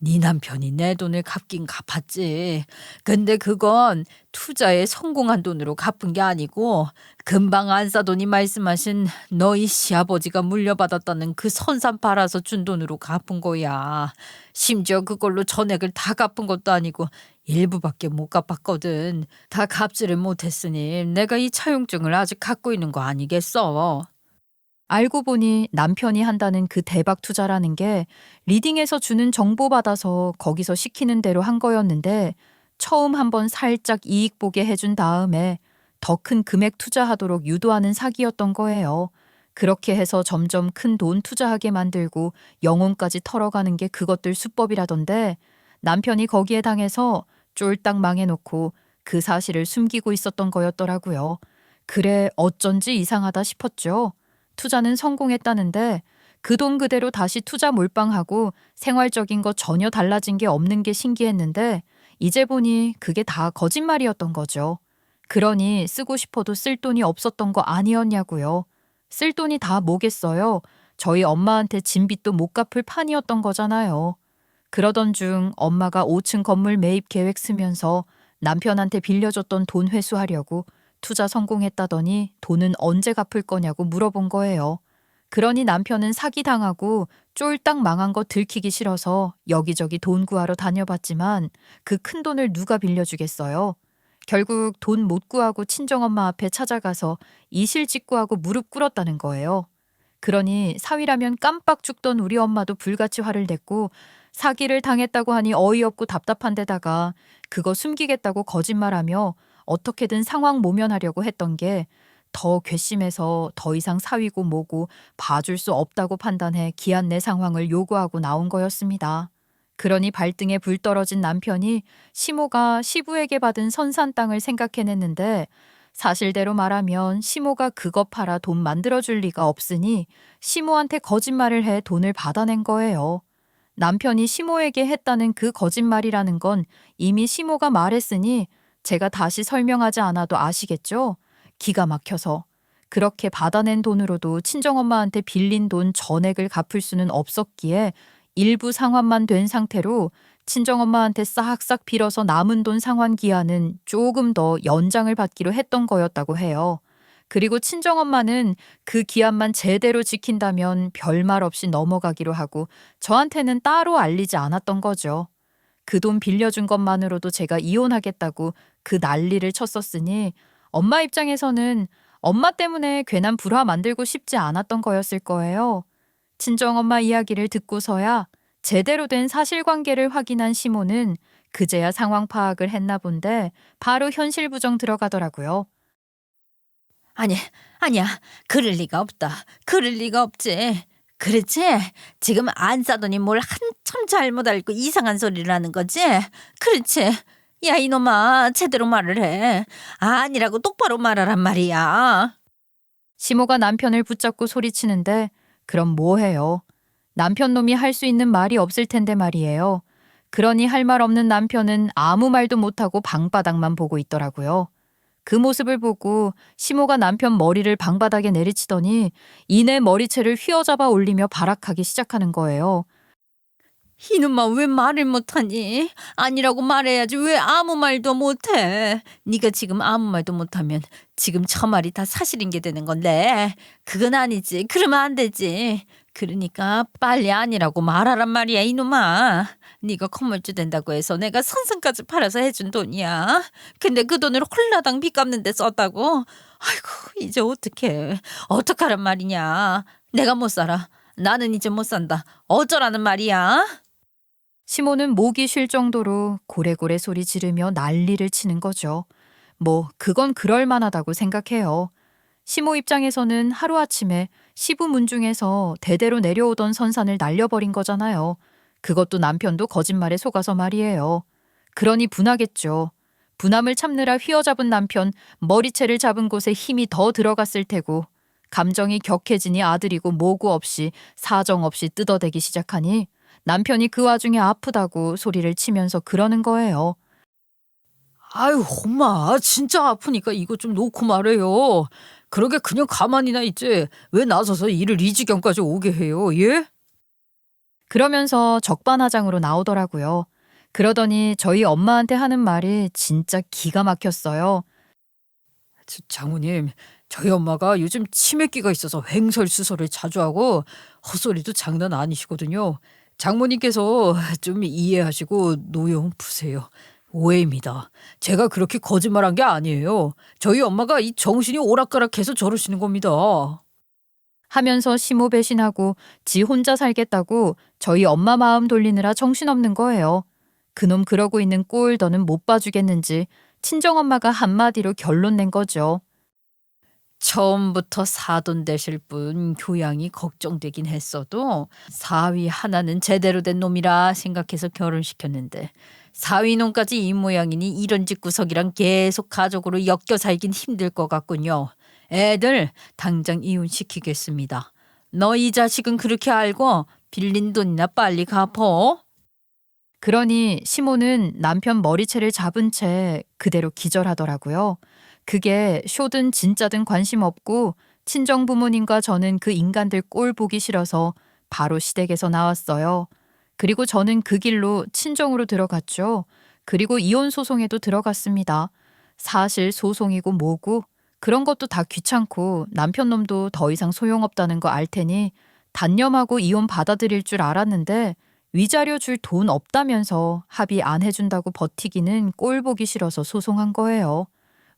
네 남편이 내 돈을 갚긴 갚았지. 근데 그건 투자에 성공한 돈으로 갚은 게 아니고 금방 안사돈이 말씀하신 너희 시아버지가 물려받았다는 그 선산 팔아서 준 돈으로 갚은 거야. 심지어 그걸로 전액을 다 갚은 것도 아니고 일부밖에 못 갚았거든. 다 갚지를 못했으니 내가 이 차용증을 아직 갖고 있는 거 아니겠어? 알고 보니 남편이 한다는 그 대박 투자라는 게 리딩에서 주는 정보 받아서 거기서 시키는 대로 한 거였는데 처음 한번 살짝 이익 보게 해준 다음에 더 큰 금액 투자하도록 유도하는 사기였던 거예요. 그렇게 해서 점점 큰 돈 투자하게 만들고 영혼까지 털어가는 게 그것들 수법이라던데 남편이 거기에 당해서 쫄딱 망해놓고 그 사실을 숨기고 있었던 거였더라고요. 그래 어쩐지 이상하다 싶었죠. 투자는 성공했다는데 그 돈 그대로 다시 투자 몰빵하고 생활적인 거 전혀 달라진 게 없는 게 신기했는데 이제 보니 그게 다 거짓말이었던 거죠. 그러니 쓰고 싶어도 쓸 돈이 없었던 거 아니었냐고요. 쓸 돈이 다 뭐겠어요. 저희 엄마한테 진 빚도 못 갚을 판이었던 거잖아요. 그러던 중 엄마가 5층 건물 매입 계획 쓰면서 남편한테 빌려줬던 돈 회수하려고 투자 성공했다더니 돈은 언제 갚을 거냐고 물어본 거예요. 그러니 남편은 사기당하고 쫄딱 망한 거 들키기 싫어서 여기저기 돈 구하러 다녀봤지만 그 큰 돈을 누가 빌려주겠어요. 결국 돈 못 구하고 친정엄마 앞에 찾아가서 이실직고하고 무릎 꿇었다는 거예요. 그러니 사위라면 깜빡 죽던 우리 엄마도 불같이 화를 냈고 사기를 당했다고 하니 어이없고 답답한 데다가 그거 숨기겠다고 거짓말하며 어떻게든 상황 모면하려고 했던 게 더 괘씸해서 더 이상 사위고 뭐고 봐줄 수 없다고 판단해 기한 내 상황을 요구하고 나온 거였습니다. 그러니 발등에 불 떨어진 남편이 시모가 시부에게 받은 선산 땅을 생각해냈는데 사실대로 말하면 시모가 그거 팔아 돈 만들어줄 리가 없으니 시모한테 거짓말을 해 돈을 받아낸 거예요. 남편이 시모에게 했다는 그 거짓말이라는 건 이미 시모가 말했으니 제가 다시 설명하지 않아도 아시겠죠? 기가 막혀서. 그렇게 받아낸 돈으로도 친정엄마한테 빌린 돈 전액을 갚을 수는 없었기에 일부 상환만 된 상태로 친정엄마한테 싹싹 빌어서 남은 돈 상환 기한은 조금 더 연장을 받기로 했던 거였다고 해요. 그리고 친정엄마는 그 기한만 제대로 지킨다면 별말 없이 넘어가기로 하고 저한테는 따로 알리지 않았던 거죠. 그 돈 빌려준 것만으로도 제가 이혼하겠다고 그 난리를 쳤었으니 엄마 입장에서는 엄마 때문에 괜한 불화 만들고 싶지 않았던 거였을 거예요. 친정엄마 이야기를 듣고서야 제대로 된 사실관계를 확인한 시모는 그제야 상황 파악을 했나 본데 바로 현실 부정 들어가더라고요. 아니야. 그럴 리가 없다. 그럴 리가 없지. 그렇지? 지금 안 싸더니 뭘 한참 잘못 알고 이상한 소리를 하는 거지? 그렇지? 야 이놈아 제대로 말을 해. 아니라고 똑바로 말하란 말이야. 시모가 남편을 붙잡고 소리치는데 그럼 뭐 해요? 남편 놈이 할 수 있는 말이 없을 텐데 말이에요. 그러니 할 말 없는 남편은 아무 말도 못하고 방바닥만 보고 있더라고요. 그 모습을 보고 시모가 남편 머리를 방바닥에 내리치더니 이내 머리채를 휘어잡아 올리며 발악하기 시작하는 거예요. 이놈아 왜 말을 못하니? 아니라고 말해야지 왜 아무 말도 못해? 네가 지금 아무 말도 못하면 지금 저 말이 다 사실인 게 되는 건데 그건 아니지. 그러면 안 되지. 그러니까 빨리 아니라고 말하란 말이야 이놈아. 네가 건물주 된다고 해서 내가 선승까지 팔아서 해준 돈이야. 근데 그 돈을 홀라당 빚 갚는 데 썼다고? 아이고 이제 어떡하란 말이냐. 내가 못 살아. 나는 이제 못 산다. 어쩌라는 말이야. 시모는 목이 쉴 정도로 고래고래 소리 지르며 난리를 치는 거죠. 뭐 그건 그럴 만하다고 생각해요. 시모 입장에서는 하루아침에 시부 문중에서 대대로 내려오던 선산을 날려버린 거잖아요. 그것도 남편도 거짓말에 속아서 말이에요. 그러니 분하겠죠. 분함을 참느라 휘어잡은 남편 머리채를 잡은 곳에 힘이 더 들어갔을 테고 감정이 격해지니 아들이고 뭐고 없이 사정 없이 뜯어대기 시작하니 남편이 그 와중에 아프다고 소리를 치면서 그러는 거예요. 아유, 엄마, 진짜 아프니까 이거 좀 놓고 말해요. 그러게 그냥 가만히나 있지. 왜 나서서 일을 이 지경까지 오게 해요, 예? 그러면서 적반하장으로 나오더라고요. 그러더니 저희 엄마한테 하는 말이 진짜 기가 막혔어요. 장모님, 저희 엄마가 요즘 치매기가 있어서 횡설수설을 자주 하고 헛소리도 장난 아니시거든요. 장모님께서 좀 이해하시고 노여움 푸세요. 오해입니다. 제가 그렇게 거짓말한 게 아니에요. 저희 엄마가 이 정신이 오락가락해서 저러시는 겁니다. 하면서 시모 배신하고 지 혼자 살겠다고 저희 엄마 마음 돌리느라 정신없는 거예요. 그놈 그러고 있는 꼴 더는 못 봐주겠는지 친정엄마가 한마디로 결론 낸 거죠. 처음부터 사돈 되실 분 교양이 걱정되긴 했어도 사위 하나는 제대로 된 놈이라 생각해서 결혼시켰는데 사위놈까지 이 모양이니 이런 집구석이랑 계속 가족으로 엮여 살긴 힘들 것 같군요. 애들 당장 이혼시키겠습니다. 너 이 자식은 그렇게 알고 빌린 돈이나 빨리 갚어. 그러니 시모는 남편 머리채를 잡은 채 그대로 기절하더라고요. 그게 쇼든 진짜든 관심 없고 친정 부모님과 저는 그 인간들 꼴 보기 싫어서 바로 시댁에서 나왔어요. 그리고 저는 그 길로 친정으로 들어갔죠. 그리고 이혼 소송에도 들어갔습니다. 사실 소송이고 뭐고 그런 것도 다 귀찮고 남편 놈도 더 이상 소용없다는 거 알 테니 단념하고 이혼 받아들일 줄 알았는데 위자료 줄 돈 없다면서 합의 안 해준다고 버티기는 꼴 보기 싫어서 소송한 거예요.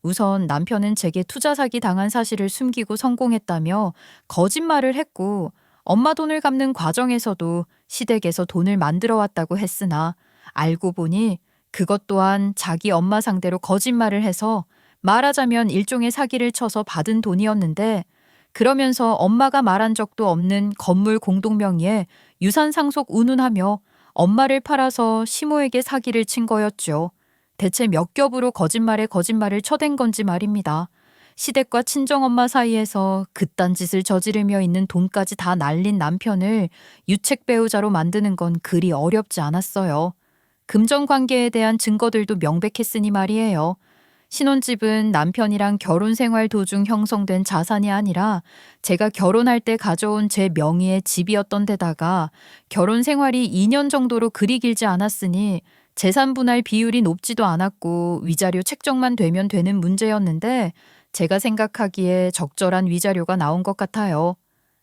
우선 남편은 제게 투자 사기 당한 사실을 숨기고 성공했다며 거짓말을 했고 엄마 돈을 갚는 과정에서도 시댁에서 돈을 만들어 왔다고 했으나 알고 보니 그것 또한 자기 엄마 상대로 거짓말을 해서 말하자면 일종의 사기를 쳐서 받은 돈이었는데 그러면서 엄마가 말한 적도 없는 건물 공동명의에 유산 상속 운운하며 엄마를 팔아서 시모에게 사기를 친 거였죠. 대체 몇 겹으로 거짓말에 거짓말을 쳐댄 건지 말입니다. 시댁과 친정엄마 사이에서 그딴 짓을 저지르며 있는 돈까지 다 날린 남편을 유책 배우자로 만드는 건 그리 어렵지 않았어요. 금전 관계에 대한 증거들도 명백했으니 말이에요. 신혼집은 남편이랑 결혼 생활 도중 형성된 자산이 아니라 제가 결혼할 때 가져온 제 명의의 집이었던 데다가 결혼 생활이 2년 정도로 그리 길지 않았으니 재산 분할 비율이 높지도 않았고 위자료 책정만 되면 되는 문제였는데 제가 생각하기에 적절한 위자료가 나온 것 같아요.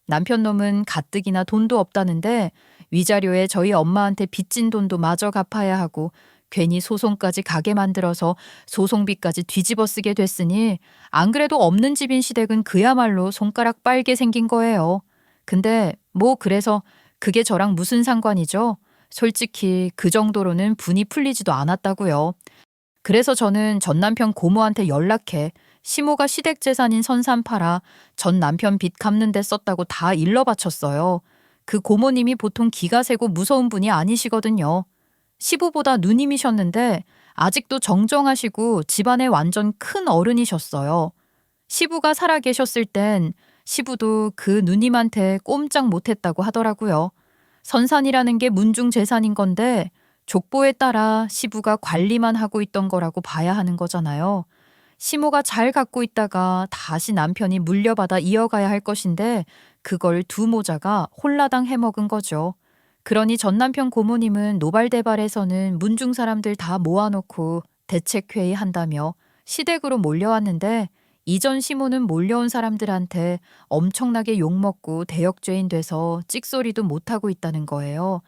남편 놈은 가뜩이나 돈도 없다는데 위자료에 저희 엄마한테 빚진 돈도 마저 갚아야 하고 괜히 소송까지 가게 만들어서 소송비까지 뒤집어 쓰게 됐으니 안 그래도 없는 집인 시댁은 그야말로 손가락 빨게 생긴 거예요. 근데 뭐 그래서 그게 저랑 무슨 상관이죠? 솔직히 그 정도로는 분이 풀리지도 않았다고요. 그래서 저는 전 남편 고모한테 연락해 시모가 시댁 재산인 선산 팔아 전 남편 빚 갚는 데 썼다고 다 일러 바쳤어요. 그 고모님이 보통 기가 세고 무서운 분이 아니시거든요. 시부보다 누님이셨는데 아직도 정정하시고 집안의 완전 큰 어른이셨어요. 시부가 살아 계셨을 땐 시부도 그 누님한테 꼼짝 못했다고 하더라고요. 선산이라는 게 문중 재산인 건데 족보에 따라 시부가 관리만 하고 있던 거라고 봐야 하는 거잖아요. 시모가 잘 갖고 있다가 다시 남편이 물려받아 이어가야 할 것인데 그걸 두 모자가 홀라당 해먹은 거죠. 그러니 전 남편 고모님은 노발대발해서는 문중 사람들 다 모아놓고 대책회의 한다며 시댁으로 몰려왔는데 이전 시모는 몰려온 사람들한테 엄청나게 욕먹고 대역죄인 돼서 찍소리도 못하고 있다는 거예요.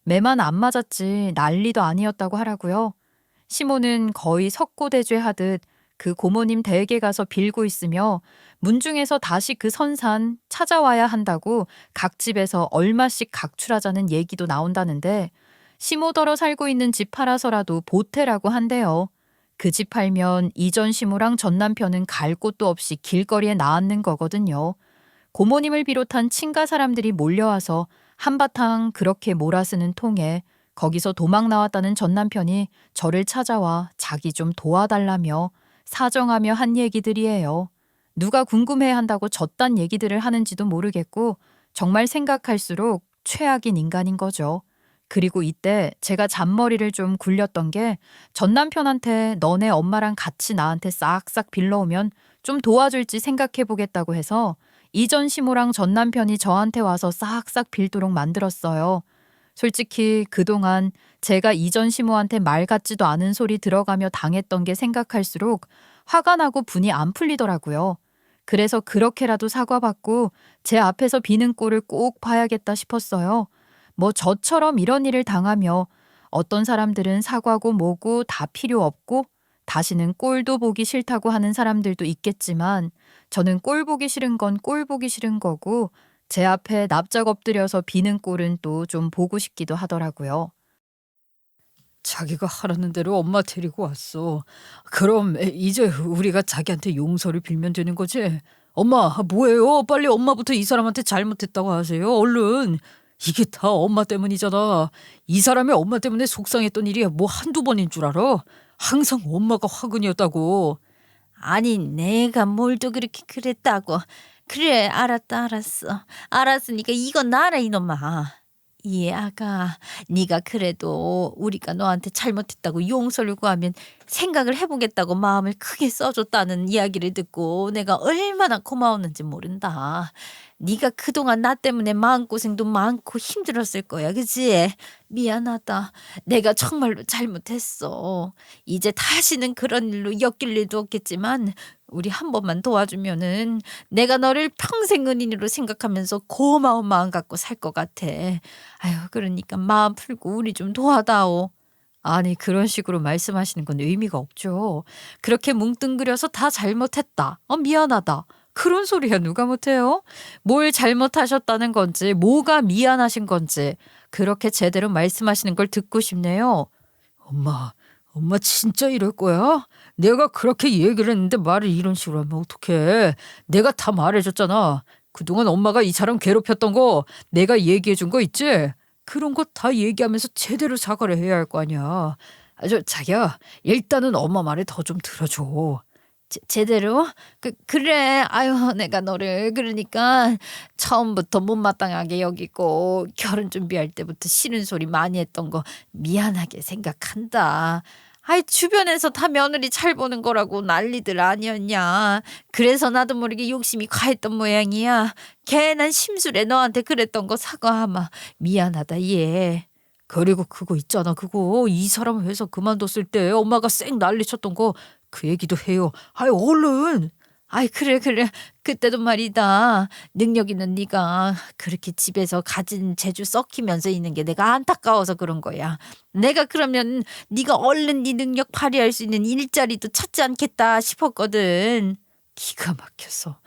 매만 안 맞았지 난리도 아니었다고 하라고요. 시모는 거의 석고대죄 하듯 그 고모님 댁에 가서 빌고 있으며 문중에서 다시 그 선산 찾아와야 한다고 각 집에서 얼마씩 각출하자는 얘기도 나온다는데 시모더러 살고 있는 집 팔아서라도 보태라고 한대요. 그 집 팔면 이전 시모랑 전 남편은 갈 곳도 없이 길거리에 나앉는 거거든요. 고모님을 비롯한 친가 사람들이 몰려와서 한바탕 그렇게 몰아쓰는 통에 거기서 도망 나왔다는 전 남편이 저를 찾아와 자기 좀 도와달라며 사정하며 한 얘기들이에요. 누가 궁금해한다고 저딴 얘기들을 하는지도 모르겠고 정말 생각할수록 최악인 인간인 거죠. 그리고 이때 제가 잔머리를 좀 굴렸던 게 전 남편한테 너네 엄마랑 같이 나한테 싹싹 빌러오면 좀 도와줄지 생각해보겠다고 해서 이전 시모랑 전 남편이 저한테 와서 싹싹 빌도록 만들었어요. 솔직히 그동안 제가 이전 시모한테 말 같지도 않은 소리 들어가며 당했던 게 생각할수록 화가 나고 분이 안 풀리더라고요. 그래서 그렇게라도 사과받고 제 앞에서 비는 꼴을 꼭 봐야겠다 싶었어요. 뭐 저처럼 이런 일을 당하며 어떤 사람들은 사과고 뭐고 다 필요 없고 다시는 꼴도 보기 싫다고 하는 사람들도 있겠지만 저는 꼴 보기 싫은 건 꼴 보기 싫은 거고 제 앞에 납작 엎드려서 비는 꼴은 또 좀 보고 싶기도 하더라고요. 자기가 하라는 대로 엄마 데리고 왔어. 그럼 이제 우리가 자기한테 용서를 빌면 되는 거지? 엄마, 뭐예요? 빨리 엄마부터 이 사람한테 잘못했다고 하세요. 얼른. 이게 다 엄마 때문이잖아. 이 사람이 엄마 때문에 속상했던 일이 뭐 한두 번인 줄 알아? 항상 엄마가 화근이었다고. 아니 내가 뭘 또 그렇게 그랬다고. 그래 알았다 알았어. 알았으니까 이건 나라 이놈아. 이 아가 네가 그래도 우리가 너한테 잘못했다고 용서를 구하면 생각을 해보겠다고 마음을 크게 써줬다는 이야기를 듣고 내가 얼마나 고마웠는지 모른다. 네가 그동안 나 때문에 마음고생도 많고 힘들었을 거야. 그치? 미안하다. 내가 정말로 잘못했어. 이제 다시는 그런 일로 엮일 일도 없겠지만 우리 한 번만 도와주면은 내가 너를 평생 은인으로 생각하면서 고마운 마음 갖고 살 것 같아. 아유 그러니까 마음 풀고 우리 좀 도와다오. 아니 그런 식으로 말씀하시는 건 의미가 없죠. 그렇게 뭉뚱그려서 다 잘못했다. 미안하다. 그런 소리야 누가 못해요? 뭘 잘못하셨다는 건지 뭐가 미안하신 건지 그렇게 제대로 말씀하시는 걸 듣고 싶네요. 엄마 진짜 이럴 거야? 내가 그렇게 얘기를 했는데 말을 이런 식으로 하면 어떡해. 내가 다 말해줬잖아. 그동안 엄마가 이 사람 괴롭혔던 거 내가 얘기해준 거 있지? 그런 거 다 얘기하면서 제대로 사과를 해야 할 거 아니야. 자기야, 일단은 엄마 말을 더 좀 들어줘. 제대로? 그래. 아유 내가 너를 그러니까 처음부터 못마땅하게 여기고 결혼 준비할 때부터 싫은 소리 많이 했던 거 미안하게 생각한다. 아이 주변에서 다 며느리 잘 보는 거라고 난리들 아니었냐. 그래서 나도 모르게 욕심이 과했던 모양이야. 괜한 심술에 너한테 그랬던 거 사과하마. 미안하다 얘. 그리고 그거 있잖아. 그거 이 사람 회사 그만뒀을 때 엄마가 쌩 난리쳤던 거 그 얘기도 해요. 아이 얼른. 아이 그래 그때도 말이다. 능력 있는 네가 그렇게 집에서 가진 재주 썩히면서 있는 게 내가 안타까워서 그런 거야. 내가 그러면 네가 얼른 네 능력 발휘할 수 있는 일자리도 찾지 않겠다 싶었거든. 기가 막혀서.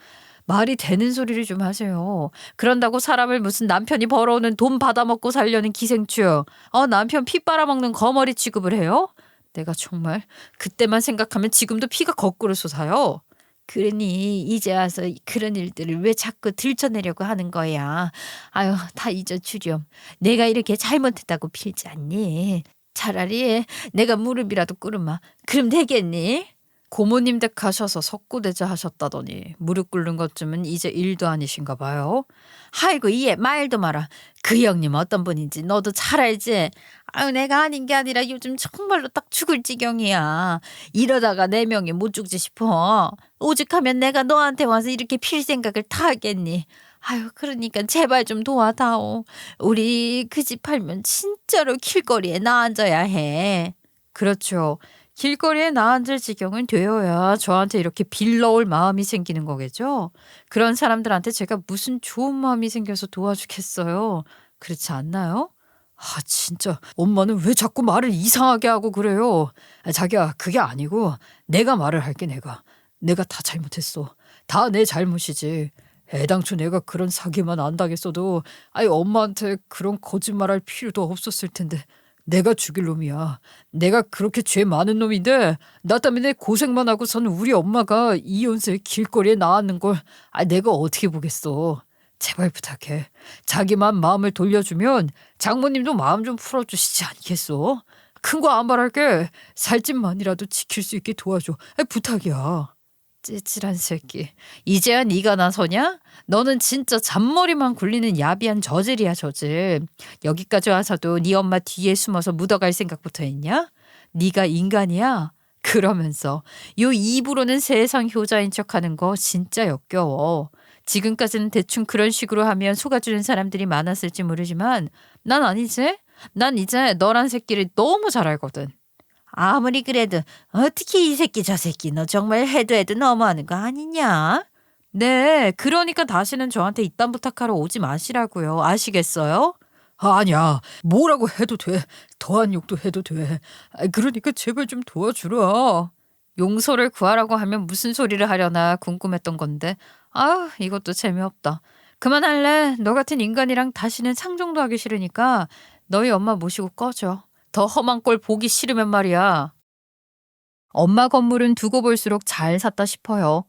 말이 되는 소리를 좀 하세요. 그런다고 사람을 무슨 남편이 벌어오는 돈 받아먹고 살려는 기생충, 남편 피 빨아먹는 거머리 취급을 해요? 내가 정말 그때만 생각하면 지금도 피가 거꾸로 솟아요. 그러니 이제 와서 그런 일들을 왜 자꾸 들춰내려고 하는 거야. 아유 다 잊어주렴. 내가 이렇게 잘못했다고 빌지 않니? 차라리 내가 무릎이라도 꿇으마. 그럼 되겠니? 고모님 댁 가셔서 석고대자 하셨다더니 무릎 꿇는 것쯤은 이제 일도 아니신가 봐요. 아이고 얘 말도 마라. 그 형님 어떤 분인지 너도 잘 알지? 아유 내가 아닌 게 아니라 요즘 정말로 딱 죽을 지경이야. 이러다가 내 명예 못 죽지 싶어. 오죽하면 내가 너한테 와서 이렇게 필 생각을 다 하겠니? 아유 그러니까 제발 좀 도와다오. 우리 그 집 팔면 진짜로 길거리에 나앉아야 해. 그렇죠. 길거리에 나앉을 지경은 되어야 저한테 이렇게 빌러올 마음이 생기는 거겠죠. 그런 사람들한테 제가 무슨 좋은 마음이 생겨서 도와주겠어요. 그렇지 않나요? 아 진짜 엄마는 왜 자꾸 말을 이상하게 하고 그래요. 자기야 그게 아니고 내가 말을 할게. 내가 다 잘못했어. 다 내 잘못이지. 애당초 내가 그런 사기만 안 당했어도 엄마한테 그런 거짓말할 필요도 없었을 텐데 내가 죽일 놈이야. 내가 그렇게 죄 많은 놈인데 나 때문에 고생만 하고서는 우리 엄마가 이혼세 길거리에 나왔는 걸 내가 어떻게 보겠어. 제발 부탁해. 자기만 마음을 돌려주면 장모님도 마음 좀 풀어주시지 않겠어? 큰 거 안 바랄게. 살집만이라도 지킬 수 있게 도와줘. 부탁이야. 찌질한 새끼. 이제야 네가 나서냐? 너는 진짜 잔머리만 굴리는 야비한 저질이야 저질. 여기까지 와서도 네 엄마 뒤에 숨어서 묻어갈 생각부터 했냐? 네가 인간이야? 그러면서 요 입으로는 세상 효자인 척하는 거 진짜 역겨워. 지금까지는 대충 그런 식으로 하면 속아주는 사람들이 많았을지 모르지만 난 아니지? 난 이제 너란 새끼를 너무 잘 알거든. 아무리 그래도 어떻게 이 새끼 저 새끼 너 정말 해도 너무하는 거 아니냐? 네, 그러니까 다시는 저한테 이딴 부탁하러 오지 마시라고요. 아시겠어요? 아니야. 뭐라고 해도 돼. 더한 욕도 해도 돼. 그러니까 제발 좀 도와주라. 용서를 구하라고 하면 무슨 소리를 하려나 궁금했던 건데 아우 이것도 재미없다. 그만할래. 너 같은 인간이랑 다시는 상종도 하기 싫으니까 너희 엄마 모시고 꺼져. 더 험한 꼴 보기 싫으면 말이야. 엄마 건물은 두고 볼수록 잘 샀다 싶어요.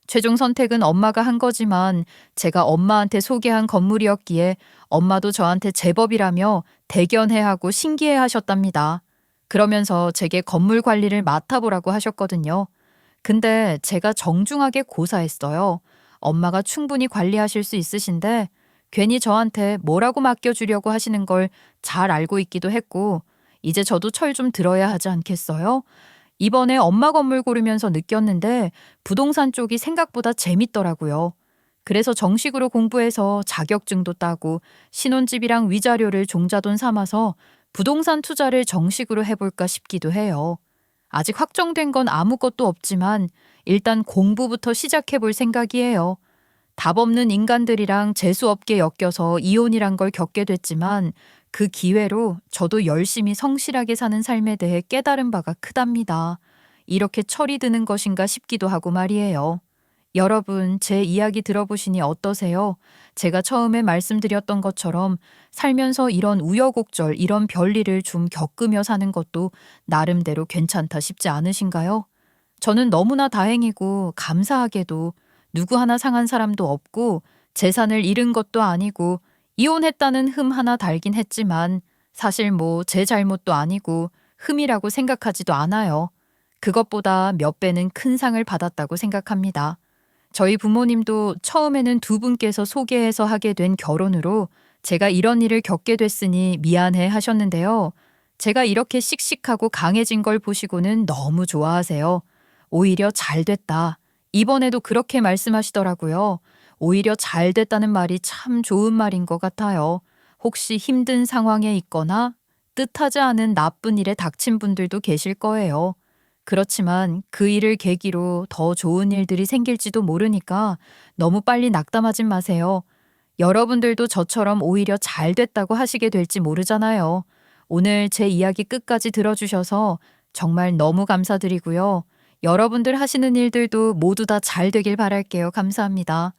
최종 선택은 엄마가 한 거지만 제가 엄마한테 소개한 건물이었기에 엄마도 저한테 제법이라며 대견해하고 신기해하셨답니다. 그러면서 제게 건물 관리를 맡아보라고 하셨거든요. 근데 제가 정중하게 고사했어요. 엄마가 충분히 관리하실 수 있으신데 괜히 저한테 뭐라고 맡겨주려고 하시는 걸 잘 알고 있기도 했고 이제 저도 철 좀 들어야 하지 않겠어요? 이번에 엄마 건물 고르면서 느꼈는데 부동산 쪽이 생각보다 재밌더라고요. 그래서 정식으로 공부해서 자격증도 따고 신혼집이랑 위자료를 종자돈 삼아서 부동산 투자를 정식으로 해볼까 싶기도 해요. 아직 확정된 건 아무것도 없지만 일단 공부부터 시작해볼 생각이에요. 답 없는 인간들이랑 재수없게 엮여서 이혼이란 걸 겪게 됐지만 그 기회로 저도 열심히 성실하게 사는 삶에 대해 깨달은 바가 크답니다. 이렇게 철이 드는 것인가 싶기도 하고 말이에요. 여러분, 제 이야기 들어보시니 어떠세요? 제가 처음에 말씀드렸던 것처럼 살면서 이런 우여곡절, 이런 별일을 좀 겪으며 사는 것도 나름대로 괜찮다 싶지 않으신가요? 저는 너무나 다행이고 감사하게도 누구 하나 상한 사람도 없고 재산을 잃은 것도 아니고 이혼했다는 흠 하나 달긴 했지만 사실 뭐 제 잘못도 아니고 흠이라고 생각하지도 않아요. 그것보다 몇 배는 큰 상을 받았다고 생각합니다. 저희 부모님도 처음에는 두 분께서 소개해서 하게 된 결혼으로 제가 이런 일을 겪게 됐으니 미안해 하셨는데요. 제가 이렇게 씩씩하고 강해진 걸 보시고는 너무 좋아하세요. 오히려 잘 됐다. 이번에도 그렇게 말씀하시더라고요. 오히려 잘 됐다는 말이 참 좋은 말인 것 같아요. 혹시 힘든 상황에 있거나 뜻하지 않은 나쁜 일에 닥친 분들도 계실 거예요. 그렇지만 그 일을 계기로 더 좋은 일들이 생길지도 모르니까 너무 빨리 낙담하진 마세요. 여러분들도 저처럼 오히려 잘 됐다고 하시게 될지 모르잖아요. 오늘 제 이야기 끝까지 들어주셔서 정말 너무 감사드리고요. 여러분들 하시는 일들도 모두 다 잘 되길 바랄게요. 감사합니다.